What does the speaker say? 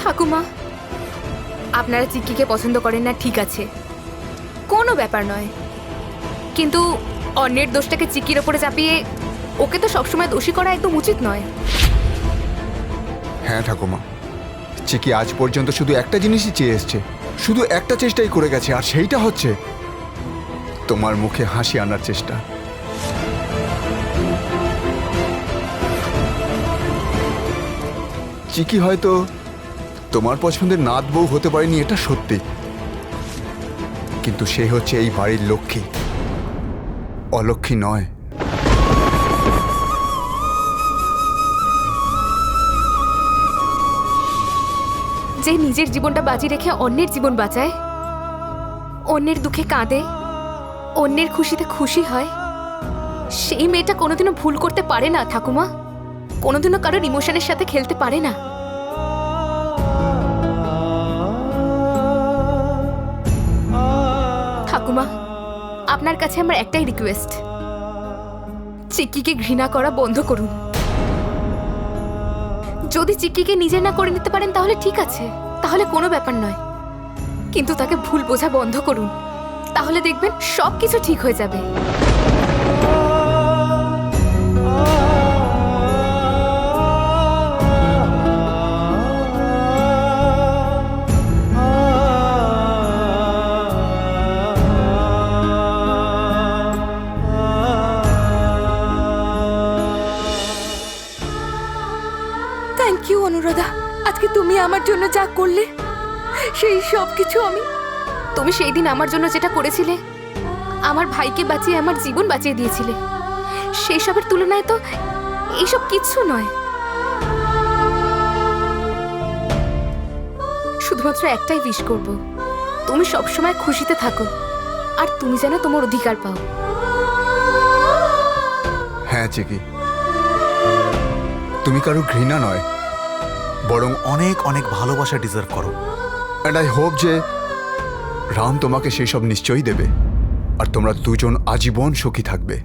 ঠাকুমা, আপনারা চিক্কিকে পছন্দ করেন না, ঠিক আছে, কোনো ব্যাপার নয়, কিন্তু অন্যের দোষটাকে চিক্কির ওপরে চাপিয়ে ওকে তো সবসময় দোষী করা একদম উচিত নয়। হ্যাঁ ঠাকুমা, চিকি আজ পর্যন্ত শুধু একটা জিনিসই চেয়ে এসছে, শুধু একটা চেষ্টাই করে গেছে, আর সেইটা হচ্ছে তোমার মুখে হাসি আনার চেষ্টা। চিকি হয়তো তোমার পছন্দের নাত বউ হতে পারেনি, এটা সত্যি, কিন্তু সে হচ্ছে এই বাড়ির লক্ষ্মী, অলক্ষ্মী নয়। যে নিজের জীবনটা বাজি রেখে অন্যের জীবন বাঁচায়, অন্যের দুঃখে কাঁদে, অন্যের খুশিতে খুশি হয়, সেই মেয়েটা কোনোদিনও ভুল করতে পারে না ঠাকুমা, কোনোদিনও কারোর ইমোশনের সাথে খেলতে পারে না। ঠাকুমা, আপনার কাছে আমার একটাই রিকোয়েস্ট, চিক্কিকে ঘৃণা করা বন্ধ করুন। যদি চিক্কিকে নিজে না করে নিতে পারেন তাহলে ঠিক আছে, তাহলে কোনো ব্যাপার নয়, কিন্তু তাকে ভুল বোঝা বন্ধ করুন, তাহলে দেখবেন সবকিছু ঠিক হয়ে যাবে। থ্যাংক ইউ অনুরাধা, আজকে তুমি আমার জন্য যা করলে সেই সব কিছু তুমি সেই দিন আমার জন্য যেটা করেছিলে, আমার ভাইকে বাঁচিয়ে আমার জীবন বাঁচিয়ে দিয়েছিলে, সেই সবের তুলনায় তো এইসব কিচ্ছু নয়। শুধুমাত্র একটাই উইশ করব, তুমি সবসময় খুশিতে থাকো, আর তুমি যেন তোমার অধিকার পাও। হ্যাঁ চিকি, তুমি কারো ঘৃণা নয়, বরং অনেক অনেক ভালোবাসা ডিজার্ভ করো। অ্যান্ড আই হোপ যে রাম তোমাকে সেই সব নিশ্চয়ই দেবে, আর তোমরা দুজন আজীবন সুখী থাকবে।